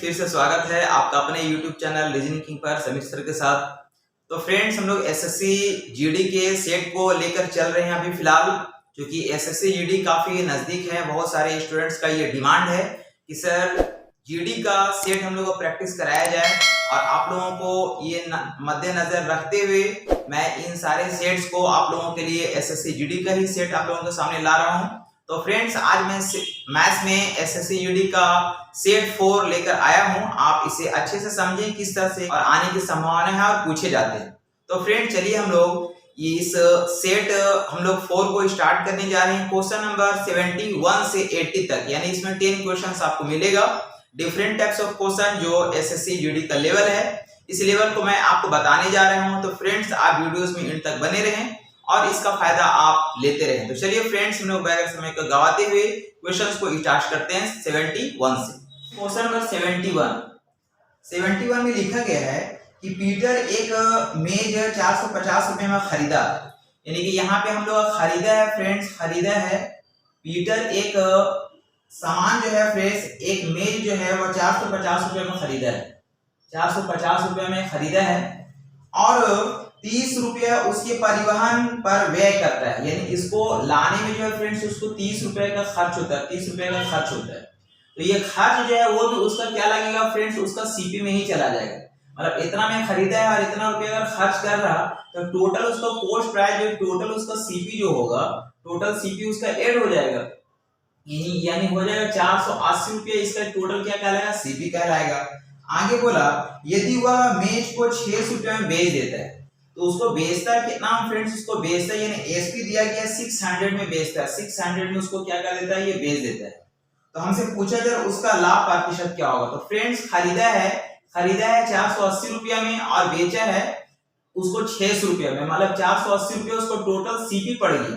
फिर से स्वागत है आपका अपने YouTube चैनल रीजनिंग किंग पर समीर सर के साथ। तो फ्रेंड्स, हम लोग एसएससी जीडी के सेट को लेकर चल रहे हैं अभी फिलहाल, क्योंकि एसएससी जीडी काफी नजदीक है। बहुत सारे स्टूडेंट्स का ये डिमांड है कि सर जीडी का सेट हम लोग को प्रैक्टिस कराया जाए, और आप लोगों को ये मद्देनजर रखते हुए मैं इन सारे सेट्स को आप लोगों के लिए एसएससी जीडी का ही सेट आप लोगों के सामने ला रहा हूँ। तो फ्रेंड्स, आज मैं मैथ्स में एसएससी जीडी का सेट 4 लेकर आया हूं। आप इसे अच्छे से समझें किस तरह से और आने की संभावना है और पूछे जाते हैं। तो फ्रेंड्स, चलिए हम लोग इस सेट हम लोग 4 को स्टार्ट करने जा रहे हैं। क्वेश्चन नंबर 71 से 80 तक, यानी इसमें 10 क्वेश्चंस आपको मिलेगा। डिफरेंट टाइप्स ऑफ क्वेश्चन जो एसएससी जीडी का लेवल है, इस लेवल को मैं आपको बताने जा रहा हूं। तो फ्रेंड्स, आप वीडियोस में एंड तक बने रहें और इसका फायदा आप लेते रहें। तो चलिए फ्रेंड्स, हम लोग बगैर समय को गवाते हुए क्वेश्चंस को स्टार्ट करते हैं 71 से। क्वेश्चन नंबर 71 में लिखा गया है कि पीटर एक मेज 450 रुपए में खरीदा। यानी कि यहाँ पे हम लोग खरीदा है फ्रेंड्स, खरीदा है पीटर एक सामान जो है फ्रेंड्स, एक मेज जो है वो 450 रुपए में खरीदा है, 450 रुपए में खरीदा है, और 30 रुपया उसके परिवहन पर व्यय करता है। यानी इसको लाने में जो है फ्रेंड्स उसको 30 रुपए का खर्च होता है, 30 रुपए का खर्च होता है। तो ये खर्च जो है वो भी उसका क्या लगेगा फ्रेंड्स, उसका सीपी में ही चला जाएगा। मतलब इतना में खरीदा है और इतना रुपया अगर खर्च कर रहा, तो टोटल उसका कॉस्ट प्राइस जो टोटल उसका सीपी जो होगा, टोटल सीपी उसका ऐड हो जाएगा। यानी हो जाएगा 480 रुपया, इसका टोटल क्या कहलाएगा, सीपी कहलाएगा। आगे बोला यदि वह मेज को 600 रुपये में बेच देता है, तो उसको बेचता है कितना फ्रेंड्स, उसको बेचता है, यानी एसपी दिया गया 600 में बेचता है, 600 में उसको क्या कर देता है, ये बेच देता है। तो हमसे पूछा जाए उसका लाभ प्रतिशत क्या होगा। तो फ्रेंड्स, खरीदा है 480 रुपया में और बेचा है उसको 600 रुपया में, मतलब 480 रुपया उसको टोटल सीपी पड़ गया।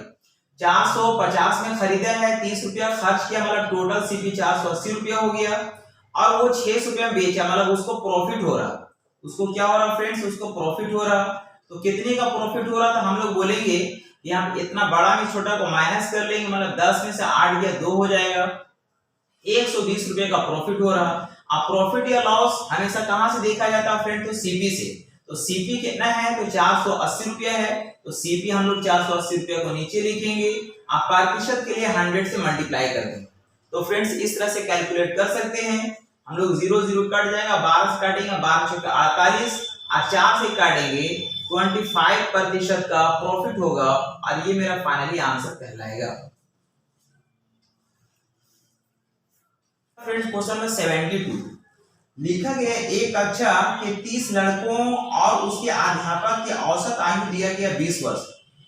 450 में खरीदा है, 30 रुपया खर्च किया, मतलब टोटल सीपी 480 रुपया हो गया, और वो 600 रुपया में बेचा, मतलब उसको प्रॉफिट हो रहा। उसको क्या हो रहा फ्रेंड्स, उसको प्रॉफिट हो रहा। तो कितने का प्रॉफिट हो रहा था, हम लोग बोलेंगे यहाँ इतना बड़ा में छोटा को माइनस कर लेंगे, मतलब 10 में से 8 गया 2 हो जाएगा, 120 रुपए का प्रॉफिट हो रहा। अब प्रॉफिट या लॉस हमेशा कहां से देखा जाता है फ्रेंड, तो सीपी से। तो सीपी कितना है, तो 480 रुपया है, तो सीपी हम लोग 480 रुपया को नीचे लिखेंगे, आप प्रतिशत के लिए 100 से मल्टीप्लाई कर देंगे। तो फ्रेंड्स, इस तरह से कैलकुलेट कर सकते हैं हम लोग। 0 0 कट जाएगा, 12 से काटेंगे, 12 चौके 48, और 4 से काटेंगे 25% का प्रॉफिट होगा, और ये मेरा फाइनली आंसर कहलाएगा। फ्रेंड्स, क्वेश्चन नंबर 72 लिखा गया एक कक्षा के 30 लड़कों और उसके अध्यापक की औसत आयु दिया गया 20 वर्ष।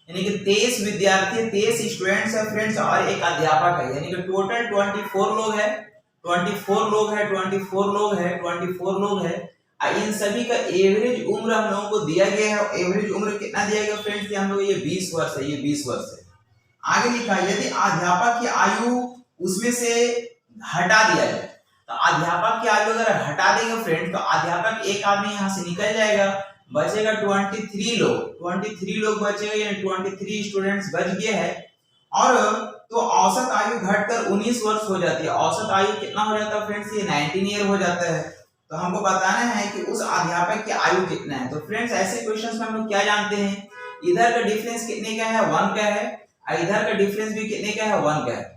यानी कि 23 विद्यार्थी, 23 स्टूडेंट्स है फ्रेंड्स, और एक अध्यापक है, यानी कि टोटल 24 लोग है, 24 लोग है, 24 लोग है, 24 लोग है। इन सभी का एवरेज उम्र हम लोगों को दिया गया है। एवरेज उम्र कितना दिया गया फ्रेंड्स, हम लोग ये 20 वर्ष है, ये 20 वर्ष है। आगे लिखा यदि अध्यापक की आयु उसमें से हटा दिया जाए, तो अध्यापक की आयु अगर हटा देंगे फ्रेंड, तो अध्यापक एक आदमी यहाँ से निकल जाएगा, बचेगा 23 लोग, 23 लोग बचेगा, यानी 23 स्टूडेंट्स बच गए हैं। और तो औसत आयु घटकर 19 वर्ष हो जाती है। औसत आयु कितना हो जाता है फ्रेंड्स, ये 19 ईयर हो जाता है। तो हमको बताना है कि उस अध्यापक की आयु कितना है। तो फ्रेंड्स, ऐसे क्वेश्चंस में हम लोग क्या जानते हैं, इधर का डिफरेंस कितने का है, 1 का है, और इधर का डिफरेंस भी कितने का है, 1 का है।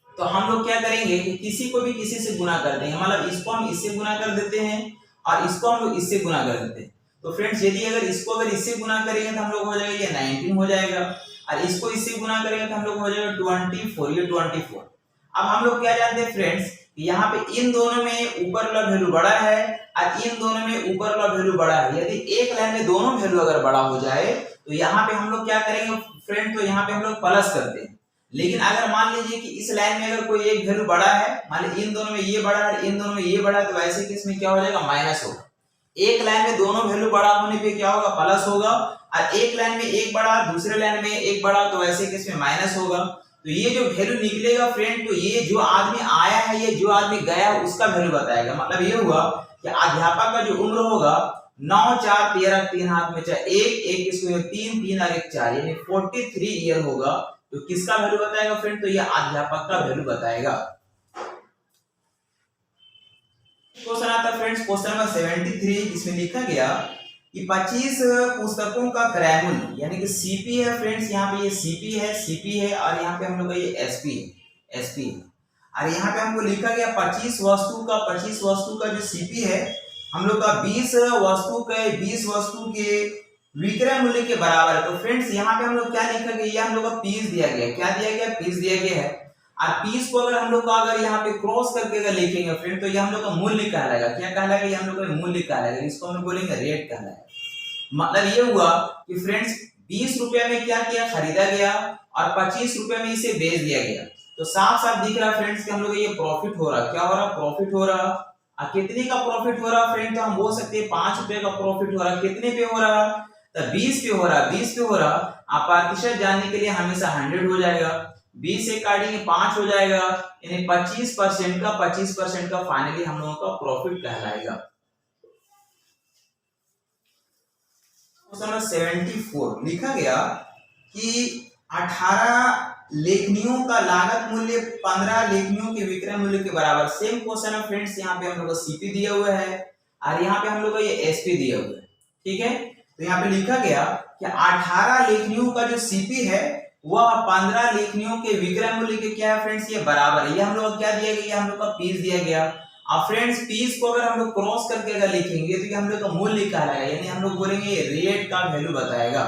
तो हम लोग क्या करेंगे कि किसी को भी किसी से गुना कर देंगे, मतलब इसको हम इससे गुना कर देते हैं और इसको हम लोग इससे गुना कर देते हैं। तो फ्रेंड्स, यदि अगर इसको अगर इससे गुना करेंगे तो हम लोग हो जाएगा ये 19 हो जाएगा, और इसको इससे गुना करेंगे तो हम लोग हो जाएगा 24, ये 24। अब हम लोग क्या जानते हैं फ्रेंड्स, यहाँ पे इन दोनों में ऊपर वाला वैल्यू बड़ा है और इन दोनों में ऊपर वाला वैल्यू बड़ा है। यदि एक लाइन में दोनों वैल्यू अगर बड़ा हो जाए, तो यहाँ पे हम लोग क्या करेंगे फ्रेंड, तो यहाँ पे हम लोग प्लस करते हैं। लेकिन अगर मान लीजिए कि इस लाइन में अगर कोई एक वैल्यू बड़ा है, मान लीजिए इन दोनों में ये बड़ा है, इन दोनों में ये बड़ा है, तो वैसे केस में क्या हो जाएगा, माइनस होगा। एक लाइन में दोनों वैल्यू बड़ा होने पे क्या होगा, प्लस होगा, और एक लाइन में एक बड़ा, दूसरे लाइन में एक बड़ा, तो वैसे केस में माइनस होगा। तो ये जो वैल्यू निकलेगा फ्रेंड, तो ये जो आदमी आया है, ये जो आदमी गया है, उसका वैल्यू बताएगा। मतलब ये हुआ कि अध्यापक का जो उम्र होगा 9 4 13, 3 हाथ में 4, 1 इसको 3 3 और 1 4, यानी 43 ईयर होगा। तो किसका वैल्यू बताएगा फ्रेंड, तो ये अध्यापक का वैल्यू बताएगा। क्वेश्चन आता है फ्रेंड्स क्वेश्चन नंबर 73। इसमें लिखा गया कि 25 पुस्तकों का क्रय मूल्य यानी कि सीपी है फ्रेंड्स, यहाँ पे ये सीपी है और यहाँ पे हम लोग का ये एसपी है और यहाँ पे हमको लिखा गया 25 वस्तु का जो सीपी है हम लोग का 20 वस्तु के विक्रय मूल्य के बराबर है। तो फ्रेंड्स यहाँ पे हम लोग क्या लिखा गया, ये हम लोग का पीस दिया गया, पीस दिया गया है और पीस को अगर हम लोग का अगर यहाँ पे क्रॉस करके अगर लिखेंगे फ्रेंड तो ये हम लोग का मूल्य कहलाएगा। क्या कहलाएगा, ये हम लोग का मूल्य कहलाएगा, इसको हम लोग बोलेंगे रेट कहलाएगा। मतलब ये हुआ कि फ्रेंड्स 20 रुपए में क्या किया, खरीदा गया और 25 रुपए में इसे बेच दिया गया। तो साफ साफ दिख रहा है फ्रेंड्स कि हम लोग ये प्रॉफिट हो रहा, क्या हो रहा, प्रॉफिट हो रहा। कितने का प्रॉफिट हो रहा फ्रेंड, तो हम बोल सकते हैं 5 रुपए का प्रॉफिट हो रहा। कितने पे हो रहा, तो 20 पे हो रहा। आप प्रतिशत जानने के लिए हमेशा 100 हो जाएगा, 20 से काटेंगे 5 हो जाएगा, यानी 25% का फाइनली हम लोगों का प्रॉफिट कहलाएगा। क्वेश्चन 74 लिखा गया कि 18 लेखनियों का लागत मूल्य 15 लेखनियों के विक्रय मूल्य के बराबर। सेम क्वेश्चन है फ्रेंड्स, यहाँ पे हम लोग का सीपी दिया हुआ है और यहाँ पे हम लोग का ये एसपी दिया हुआ है। ठीक है, तो यहाँ पे लिखा गया कि 18 लेखनियों का जो सीपी है वह 15 लेखनियों के विक्रय मूल्य के क्या है फ्रेंड्स, ये बराबर है। ये हम लोग क्या दिया गया, ये हम लोग का पीस दिया गया। अब फ्रेंड्स पीस को अगर हम लोग क्रॉस करके अगर लिखेंगे तो ये हम लोग का मूल्य कहलाएगा, यानी हम लोग बोलेंगे रेट का वैल्यू बताएगा।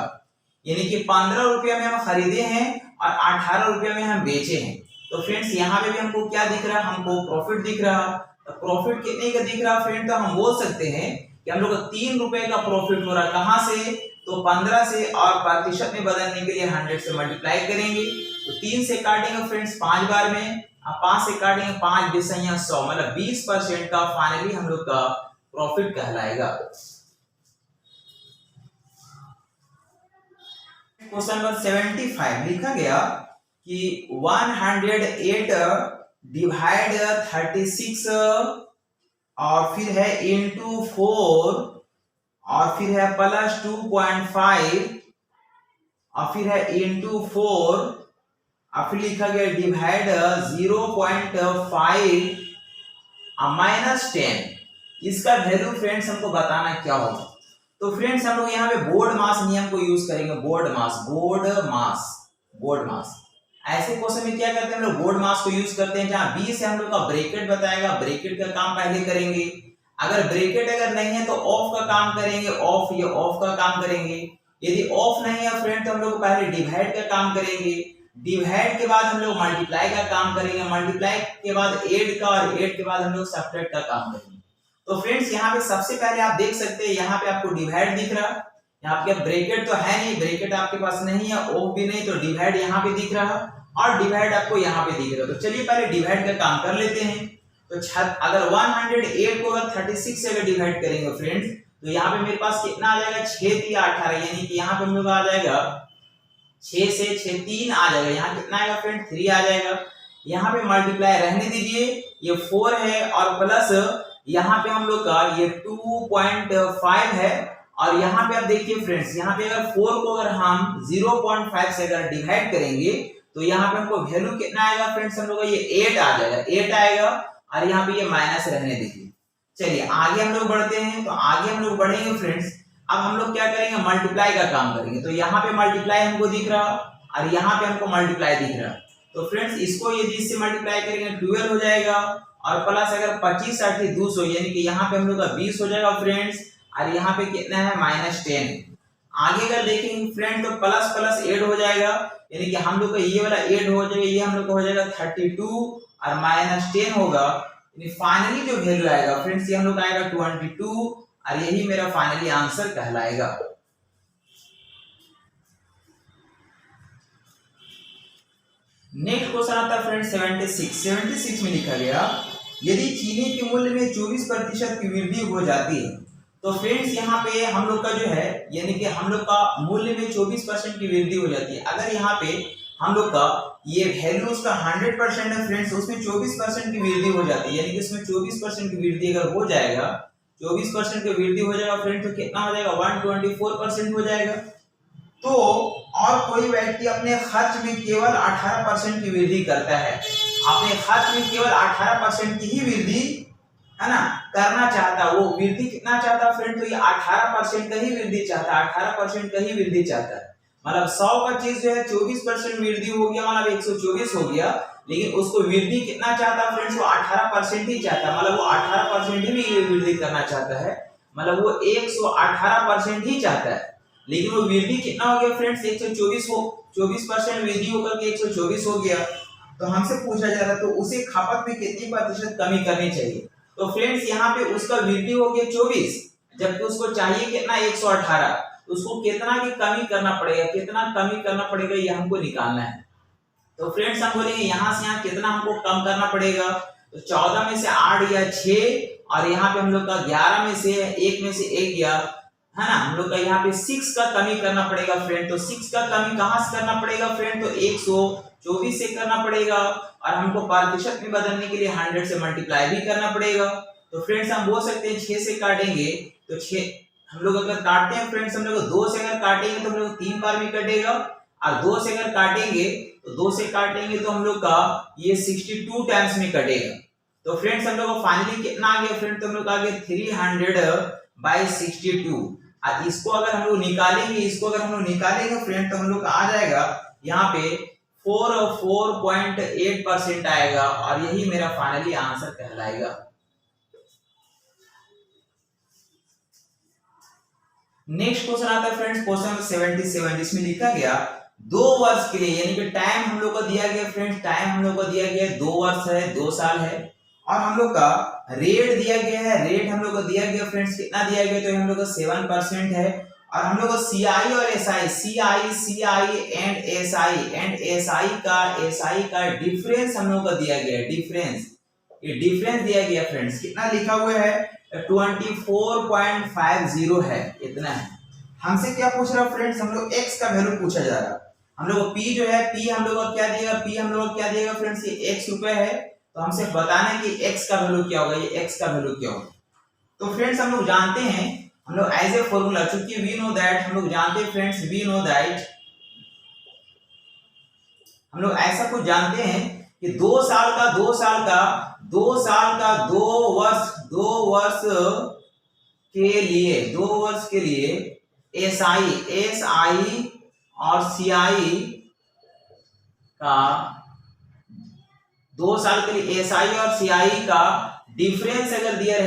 यानी कि 15 रुपया में हम खरीदे हैं और 18 रुपया में हम बेचे हैं। तो फ्रेंड्स यहाँ पे भी हमको क्या दिख रहा, हमको प्रॉफिट दिख रहा। तो प्रॉफिट कितने का दिख रहा फ्रेंड, तो हम बोल सकते हैं कि हम लोग का 3 रुपए का प्रॉफिट हो रहा। कहाँ से, तो 15 से और प्रतिशत में बदलने के लिए 100 से मल्टीप्लाई करेंगे। तो 3 से काटेंगे फ्रेंड्स 5 बार में, अब 5 से काटेंगे 5 20 100, मतलब 20% का फाइनली हम लोग का प्रॉफिट कहलाएगा। क्वेश्चन नंबर 75 लिखा गया कि 108 डिवाइड 36 और फिर है इंटू 4 और फिर है प्लस 2.5 और फिर है इंटू 4 और फिर लिखा गया डिवाइड 0.5 माइनस 10। इसका वैल्यू फ्रेंड्स हमको बताना क्या होगा। तो फ्रेंड्स हम लोग यहाँ पे बोर्ड मास नियम को यूज करेंगे। बोर्ड मास ऐसे क्वेश्चन में क्या करते हैं हम लोग, बोर्ड मास को यूज करते हैं। जहाँ 20 से हम लोग का ब्रैकेट बताएगा, ब्रैकेट का काम पहले करेंगे। अगर ब्रैकेट अगर नहीं है तो ऑफ का काम करेंगे, ऑफ का काम करेंगे। यदि ऑफ नहीं है फ्रेंड तो हम लोग पहले डिवाइड का काम करेंगे, डिवाइड के बाद हम लोग मल्टीप्लाई का काम करेंगे, मल्टीप्लाई के बाद ऐड का और ऐड के बाद हम लोग सब्ट्रैक्ट का काम करेंगे। तो फ्रेंड्स यहाँ पे सबसे पहले आप देख सकते हैं यहाँ पे आपको डिवाइड दिख रहा, यहाँ पे ब्रैकेट तो है नहीं, ब्रैकेट आपके पास नहीं है, ऑफ भी नहीं, तो डिवाइड यहाँ पे दिख रहा और डिवाइड आपको यहाँ पे दिख रहा। तो चलिए पहले डिवाइड का काम कर लेते हैं। तो अगर 108 को अगर 36 से अगर डिवाइड करेंगे फ्रेंड्स तो यहाँ पे मेरे पास कितना आ जाएगा, 6 3 18, यानी कि यहाँ पे हम लोग आ जाएगा 6 से 6 3 आ जाएगा। यहाँ कितना आएगा फ्रेंड, 3 आ जाएगा। यहाँ पे मल्टीप्लाई रहने दीजिए, ये 4 है और प्लस यहाँ पे हम लोग का ये 2.5 है और यहाँ पे आप देखिए फ्रेंड्स, यहाँ पे अगर 4 को अगर हम 0.5 से अगर डिवाइड करेंगे तो यहाँ पे हमको वैल्यू कितना आएगा फ्रेंड्स, हम लोग का ये 8 आ जाएगा, 8 आएगा और यहाँ पे ये माइनस रहने दीजिए। चलिए आगे हम लोग बढ़ते हैं। तो आगे हम लोग बढ़ेंगे फ्रेंड्स, अब हम लोग क्या करेंगे, मल्टीप्लाई का काम करेंगे। तो यहाँ पे मल्टीप्लाई हमको दिख रहा और यहाँ पे हमको मल्टीप्लाई दिख रहा। तो फ्रेंड्स इसको यदि इससे मल्टीप्लाई करेंगे 12 हो जाएगा और प्लस अगर 25 × 200 यानी कि यहाँ पे हम लोग का 20 हो जाएगा फ्रेंड्स और यहाँ पे कितना है -10। आगे अगर देखेंगे फ्रेंड तो प्लस प्लस ऐड हो जाएगा, यानी कि हम लोग का ये वाला ऐड हो जाएगा, ये हम लोग का हो जाएगा 32 और -10 होगा, यानी फाइनली जो वैल्यू आएगा फ्रेंड्स ये हम लोग आएगा 22 और यही मेरा फाइनली आंसर कहलाएगा। नेक्स्ट क्वेश्चन आता है फ्रेंड्स 76 में लिखा गया यदि चीनी के मूल्य में 24% की वृद्धि हो जाती है। तो फ्रेंड्स यहाँ पे हम लोग का जो है यानी कि हम लोग का मूल्य में 24% की वृद्धि हो जाती है। अगर यहाँ पे हम लोग का ये वैल्यू उसका 100% है फ्रेंड्स, उसमें 24% की वृद्धि हो जाती है, यानी कि इसमें 24% की वृद्धि अगर हो जाएगा, 24% की वृद्धि हो जाएगा फ्रेंड्स, तो कितना हो जाएगा 124% हो जाएगा। तो और कोई व्यक्ति अपने खर्च में केवल 18% की वृद्धि करता है, अपने खर्च में केवल 18% की ही वृद्धि है ना करना चाहता है, वो वृद्धि कितना चाहता है फ्रेंड, तो ये 18% का ही वृद्धि चाहता है, 18% का ही वृद्धि चाहता है। मतलब 100 का चीज जो है 24% वृद्धि हो गया, मतलब 124 हो गया, लेकिन उसको वृद्धि कितना चाहता है फ्रेंड्स, वो 18% ही चाहता है, मतलब वो 18% ही वृद्धि करना चाहता है, मतलब वो 118% ही चाहता है, लेकिन वो वृद्धि कितना हो गया फ्रेंड्स, 124 हो, 24% वृद्धि होकर के 124 हो गया। तो हमसे पूछा जा रहा है तो उसे खपत में कितनी प्रतिशत कमी करनी चाहिए। तो फ्रेंड्स यहाँ पे उसका वृद्धि हो गया 24, जबकि उसको चाहिए कितना 118, तो उसको कितना की कमी करना पड़ेगा, कितना कमी करना पड़ेगा ये हमको निकालना है। तो फ्रेंड्स हम बोलेंगे यहाँ से यहाँ कितना हमको कम करना पड़ेगा, तो 14 में से 8 गया 6, और यहाँ पे हम लोग का 11 में से 1 में से 1 गया, है ना, हम लोग का यहाँ पे 6 का कमी करना पड़ेगा फ्रेंड। तो 6 का कमी कहाँ से करना पड़ेगा फ्रेंड, तो 124 से करना पड़ेगा, और हमको प्रतिशत में बदलने के लिए 100 से मल्टीप्लाई भी करना पड़ेगा। तो फ्रेंड्स हम बोल सकते हैं 6 से काटेंगे तो 6 हम लोग अगर काटते हैं फ्रेंड्स, हम लोग 2 से अगर काटेंगे तो हम लोग 3 बार भी कटेगा, और 2 से अगर काटेंगे तो 2 से काटेंगे तो हम लोग का ये 62 टाइम्स में कटेगा। तो फ्रेंड्स हम लोग को फाइनली कितना आ गया फ्रेंड, तो हम लोग आ गया 300/62। और इसको अगर हम लोग निकालेंगे, इसको अगर हम लोग निकालेंगे फ्रेंड, तो हम लोग आ जाएगा यहाँ पे 4.8% आएगा, और यही मेरा फाइनली आंसर कहलाएगा। नेक्स्ट क्वेश्चन आता है फ्रेंड्स, क्वेश्चन नंबर 77, जिसमें लिखा गया 2 वर्ष के लिए, यानी कि टाइम हम लोग को दिया गया फ्रेंड्स, टाइम हम लोग को दिया गया 2 वर्ष है, 2 साल है, और हम लोग का रेट दिया गया है, रेट हम लोग को दिया गया फ्रेंड्स कितना दिया गया, तो हम लोग का 7% है, और हम लोग को सीआई और एसआई, सीआई एंड एसआई का डिफरेंस हम लोग को दिया गया है, डिफरेंस, ये डिफरेंस दिया गया फ्रेंड्स, कितना लिखा हुआ है 24.50 है, इतना है। हमसे क्या पूछ रहा है फ्रेंड्स, हम लोग x का वैल्यू पूछा जा रहा है, हम लोग p जो है p हम लोग को क्या दिएगा, p हम लोग को क्या दिएगा फ्रेंड्स, ये x रुपए है, तो हमसे बताना है कि x का वैल्यू क्या होगा, ये x का वैल्यू क्या होगा। तो फ्रेंड्स हम लोग जानते हैं, हम लोग एज ए फॉर्मूला, चूंकि वी नो दैट, हम लोग जानते हैं फ्रेंड्स, वी नो दैट, हम लोग ऐसा कुछ जानते हैं कि 2 साल का 2 वर्ष के लिए एसआई और सीआई का, 2 साल के लिए एसआई और सीआई का डिफरेंस अगर दिया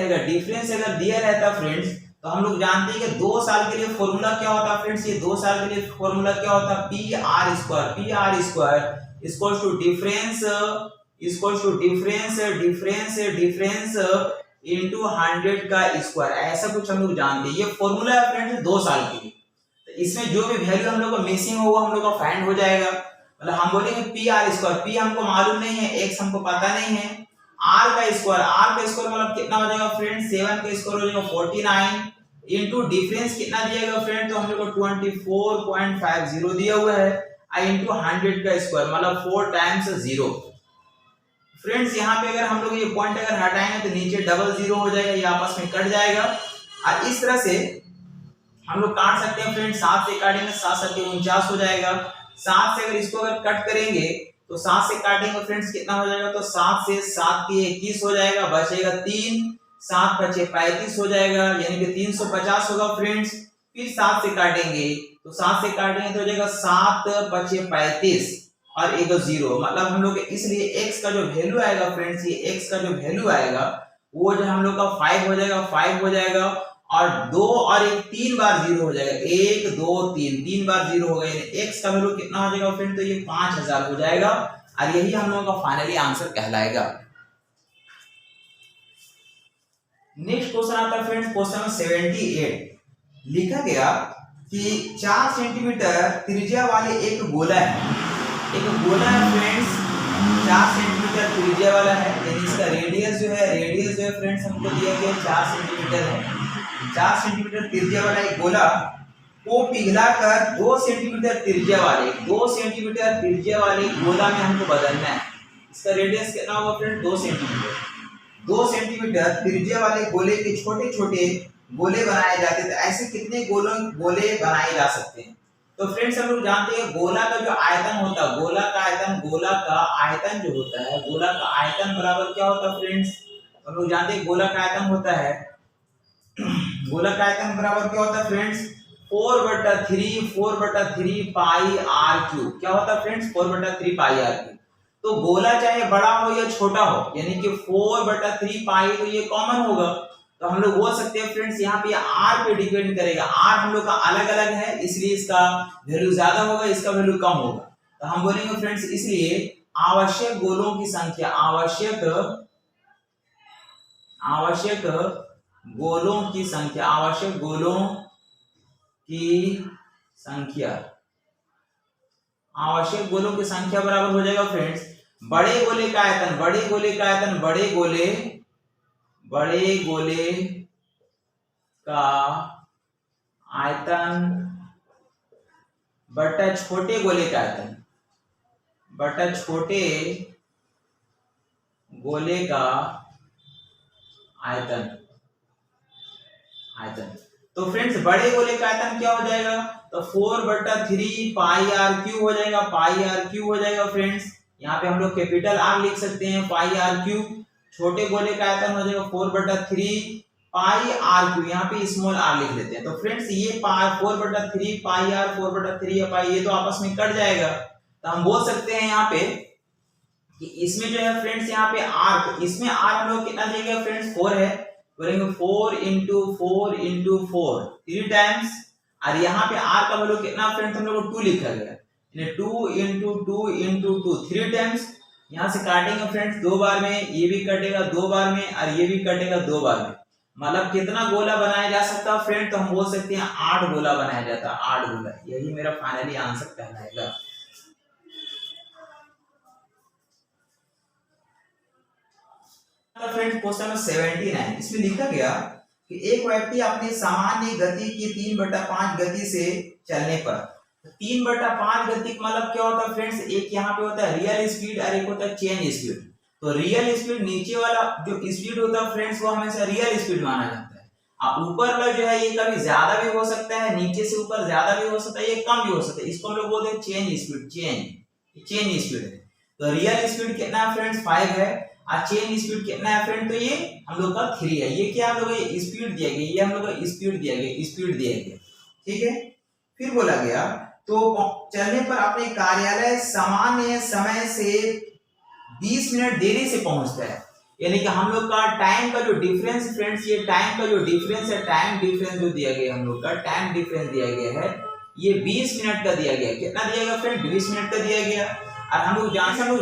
रहता फ्रेंड्स, तो हम लोग जानते हैं कि 2 साल के लिए फॉर्मूला क्या होता है फ्रेंड्स, ये 2 साल के लिए फॉर्मूला क्या होता है, P R square equals to difference into 100 का स्क्वायर, ऐसा कुछ हम लोग जानते हैं, ये फॉर्मूला है फ्रेंड्स 2 साल के लिए। तो इसमें जो भी वैल्यू हम लोग को मिसिंग होगा हम लोग का फाइंड हो जाएगा, मतलब हम बोलेंगे पी आर स्क्वायर, पी हमको मालूम नहीं है, एक्स हमको पता नहीं है, आर का स्क्वायर मतलब कितना हो जाएगा फ्रेंड्स, 7 का स्क्वायर हो जाएगा 49 इनटू डिफरेंस कितना दिएगा फ्रेंड, तो हम लोग को 24.50 दिया हुआ है, इनटू 100 का स्क्वायर मतलब 4 टाइम्स 0। फ्रेंड्स यहाँ पे अगर हम लोग ये पॉइंट अगर हटाएंगे तो नीचे डबल 0 हो जाएगा, ये आपस में कट जाएगा, और इस तरह से हम लोग काट सकते हैं फ्रेंड्स, 7 से काटेंगे 7 7 49 हो जाएगा, 7 से अगर इसको अगर कट करेंगे तो 7 से काटेंगे फ्रेंड्स कितना हो जाएगा, तो 7 से 7 के 21 हो जाएगा, बचेगा 3, 7 5 35 हो जाएगा, यानी कि 350 होगा फ्रेंड्स। फिर 7 से काटेंगे तो 7 से काटेंगे तो हो जाएगा 7 5 35 और एक 0, मतलब हम लोग इसलिए x का जो वैल्यू आएगा फ्रेंड्स, ये x का जो वैल्यू आएगा वो जो हम लोग का 5 हो जाएगा, 5 हो जाएगा, और 2 और 1 3 बार 0 हो जाएगा, 1 2 3 बार 0 हो गया, x का वैल्यू कितना हो जाएगा फ्रेंड, तो ये 5000 हो जाएगा, और यही हम लोगों का फाइनली आंसर कहलाएगा। नेक्स्ट क्वेश्चन आता है फ्रेंड्स, क्वेश्चन नंबर 78, लिखा गया कि 4 सेंटीमीटर त्रिज्या वाले एक गोला है, फ्रेंड्स 4 सेंटीमीटर त्रिज्या वाला है, यानी इसका रेडियस जो है फ्रेंड्स हमको दिया गया 4 सेंटीमीटर है। 4 सेंटीमीटर त्रिज्या वाला एक गोला को पिघलाकर 2 सेंटीमीटर त्रिज्या वाले गोला में हमको बदलना है। इसका रेडियस कितना होगा फ्रेंड, 2 सेंटीमीटर। 2 सेंटीमीटर त्रिज्या वाले गोले के छोटे छोटे गोले बनाए जाते हैं, तो ऐसे कितने गोले बनाए जा सकते हैं। तो फ्रेंड्स हम लोग जानते हैं गोला का जो आयतन होता है, गोला का आयतन जो होता है, गोला का आयतन बराबर क्या होता है फ्रेंड्स, हम लोग जानते हैं गोला का आयतन होता है, गोला का आयतन बराबर क्या होता है फ्रेंड्स, 4/3 पाई आर क्यूब। क्या होता है फ्रेंड्स, 4/3 पाई आर क्यूब। तो गोला चाहे बड़ा हो या छोटा हो, यानी कि 4/3 पाई तो ये कॉमन होगा, तो हम लोग बोल सकते हैं फ्रेंड्स यहाँ पे आर पे डिपेंड करेगा। आर हम लोग का अलग अलग है, इसलिए इसका वैल्यू ज्यादा होगा, इसका वैल्यू कम होगा। तो हम बोलेंगे फ्रेंड्स इसलिए आवश्यक गोलों की संख्या, आवश्यक गोलों की संख्या, आवश्यक गोलों की संख्या, आवश्यक गोलों की संख्या बराबर हो जाएगा फ्रेंड्स बड़े गोले का आयतन, बड़े गोले का आयतन, बड़े गोले का आयतन बटा छोटे गोले का आयतन, बटा छोटे गोले का आयतन। तो फ्रेंड्स बड़े गोले का आयतन क्या हो जाएगा, तो 4/3 पाई आर क्यूब हो जाएगा, पाई आर क्यूब हो जाएगा फ्रेंड्स। यहाँ पे हम लोग कैपिटल आर लिख सकते हैं, पाई आर क्यूब। छोटे गोले का आयतन हो जाएगा 4/3 पाई आर क्यूब, यहाँ पे स्मॉल आर लिख लेते हैं। तो फ्रेंड्स ये 4/3 पाई आर, 4/3 पाई, ये तो आपस में कट जाएगा। तो हम बोल सकते हैं यहाँ पे कि इसमें जो है फ्रेंड्स यहाँ पे आर, तो इसमें आर हम लोग कितना देंगे फ्रेंड्स, 4 है, बोलेंगे 4 into 4 into 4 3 टाइम्स, और यहाँ पे आर का वैल्यू कितना फ्रेंड्स हम लोग को 2 लिखा गया, 2 into 2 into 2 3 टाइम्स। यहाँ से काटेंगे फ्रेंड्स 2 बार में, ये भी कटेगा 2 बार में, और ये भी कटेगा 2 बार में। मतलब कितना गोला बनाया जा सकता है फ्रेंड, तो हम बोल सकते हैं 8 गोला बनाया जाता है, 8 गोला। यही मेरा फाइनली आंसर कहलाएगा। फ्रेंड्स क्वेश्चन नंबर 79, इसमें लिखा गया कि एक व्यक्ति अपनी सामान्य गति की 3/5 गति से चलने पर, 3/5 गति मतलब क्या होता है फ्रेंड्स, एक यहाँ पे होता है रियल स्पीड और एक होता है चेंज स्पीड। तो रियल स्पीड नीचे वाला जो स्पीड होता है फ्रेंड्स वो हमेशा रियल स्पीड माना जाता है, और ऊपर वाला जो है ये कभी ज्यादा भी हो सकता है, नीचे से ऊपर ज्यादा भी हो सकता है, ये कम भी हो सकता है। इसको हम लोग बोलते हैं चेंज स्पीड, चेंज स्पीड है। तो रियल स्पीड कितना है फ्रेंड्स 5 है, और चेंज स्पीड कितना है फ्रेंड, तो ये हम लोग का 3 है। ये क्या हम लोग को स्पीड दिया गया, ये हम लोग को स्पीड दिया गया, ठीक है। फिर बोला गया तो चलने पर अपने कार्यालय सामान्य समय से 20 मिनट देरी से पहुंचता है, यानी कि हम लोग का टाइम का जो डिफरेंस फ्रेंड्स, ये टाइम का जो डिफरेंस है, टाइम डिफरेंस जो दिया गया, हम लोग का टाइम डिफरेंस दिया गया है, ये 20 मिनट का दिया गया। कितना दिया गया फ्रेंड, 20 मिनट का दिया गया। और हम लोग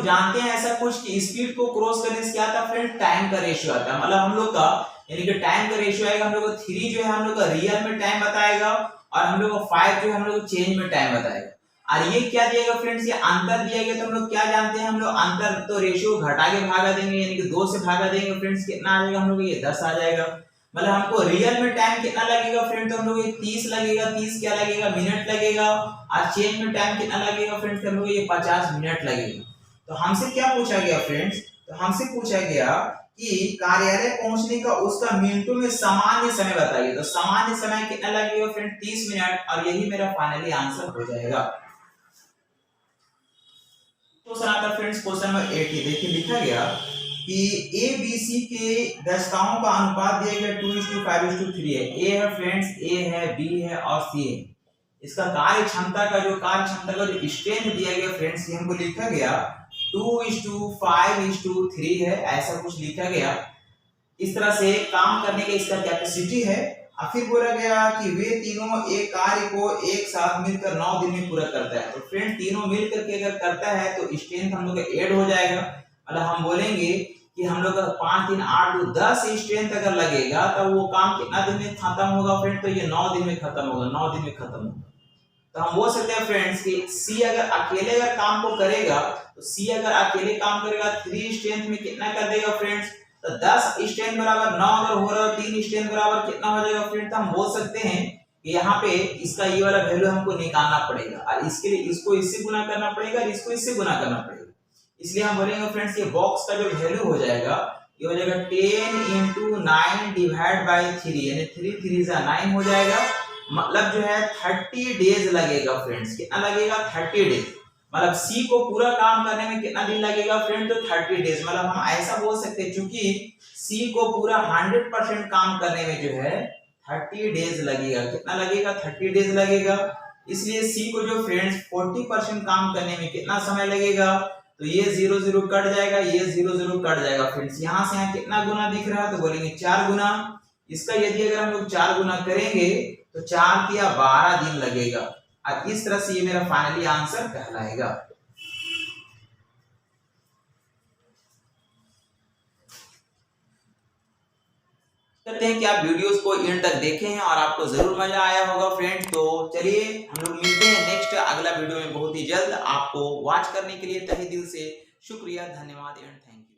जानते हैं ऐसा कुछ कि स्पीड को क्रॉस करने से क्या आता है फ्रेंड, टाइम का रेशियो आता है। मतलब हम लोग का यानी कि टाइम का रेशियो आएगा, हम लोग का 3 जो है हम लोग का रियल में टाइम बताएगा, और हम लोग का 5 जो है हम लोग को चेंज में टाइम बताएगा। और ये क्या दिएगा फ्रेंड्स, ये अंतर दिया गया। तो हम लोग क्या जानते हैं, हम लोग अंतर तो रेशियो घटा के भागा देंगे, यानी कि 2 से भागा देंगे फ्रेंड्स, कितना आ जाएगा हम लोग, ये 10 आ जाएगा। मतलब हमको रियल में टाइम कितना लगेगा फ्रेंड, तो हम लोग ये 30 लगेगा, 30 क्या लगेगा, मिनट लगेगा। और चेंज में टाइम कितना लगेगा फ्रेंड्स, हम लोग ये 50 मिनट लगेगा। तो हमसे क्या पूछा गया फ्रेंड्स, तो हमसे पूछा गया कि कार्यालय पहुंचने का उसका मिनटों में सामान्य समय बताइए। तो सामान्य समय कितना लगेगा फ्रेंड, 30 मिनट, और यही मेरा फाइनली आंसर हो जाएगा। तो आता फ्रेंड्स क्वेश्चन नंबर 80, देखिए लिखा गया कि ए बी सी के दक्षताओं का अनुपात दिया गया 2:5:3 है। ए है फ्रेंड्स, ए है, बी है और सी है। इसका कार्य क्षमता का जो स्ट्रेंथ दिया गया फ्रेंड्स, ये हमको लिखा गया 2:5:3 है, ऐसा कुछ लिखा गया। इस तरह से काम करने की इसका कैपेसिटी है। और फिर बोला गया कि वे तीनों एक कार्य को एक साथ मिलकर 9 दिन में पूरा करता है। तो फ्रेंड तीनों मिलकर के अगर करता है तो स्ट्रेंथ हम लोग का ऐड हो जाएगा। मतलब हम बोलेंगे कि हम लोग का 5 दिन 8 2 10 स्ट्रेंथ अगर लगेगा तो वो काम कितना दिन में खत्म होगा फ्रेंड, तो ये 9 दिन में खत्म होगा, 9 दिन में खत्म होगा। तो हम बोल सकते हैं फ्रेंड्स कि सी अगर अकेले अगर काम को करेगा, तो सी अगर अकेले काम करेगा 3 स्ट्रेंथ में कितना कर देगा फ्रेंड्स, तो 10 स्ट्रेंथ बराबर 9 अगर हो रहा है, 3 स्ट्रेंथ बराबर कितना हो जाएगा फ्रेंड्स। तो हम बोल सकते हैं कि यहाँ पे इसका ये वाला वैल्यू हमको निकालना पड़ेगा, और इसके लिए इसको इससे गुना करना पड़ेगा और इसको इससे गुना करना पड़ेगा। इसलिए हम बोलेंगे फ्रेंड्स ये बॉक्स का जो वैल्यू हो जाएगा, ये हो जाएगा 10 × 9 डिवाइड बाय 3, यानी 3 3 9 हो जाएगा। मतलब जो है 30 डेज लगेगा फ्रेंड्स, कितना लगेगा 30 डेज। मतलब सी को पूरा काम करने में कितना दिन लगेगा फ्रेंड, तो 30 डेज। मतलब हम ऐसा बोल सकते हैं क्योंकि सी को पूरा 100% काम करने में जो है 30 डेज लगेगा। कितना लगेगा, 30 डेज लगेगा। इसलिए सी को जो फ्रेंड्स 40% काम करने में कितना समय लगेगा, तो ये 0 0 कट जाएगा, ये 0 0 कट जाएगा फ्रेंड्स। यहाँ से यहाँ कितना गुना दिख रहा है, तो बोलेंगे 4 गुना। इसका यदि अगर हम लोग 4 गुना करेंगे तो 4 या 12 दिन लगेगा। और इस तरह से ये मेरा फाइनली आंसर कहलाएगा। करते हैं कि आप वीडियोस को एंड तक देखे हैं और आपको जरूर मजा आया होगा फ्रेंड्स। तो चलिए हम लोग मिलते हैं नेक्स्ट अगला वीडियो में बहुत ही जल्द। आपको वॉच करने के लिए तहे दिल से शुक्रिया, धन्यवाद एंड थैंक यू।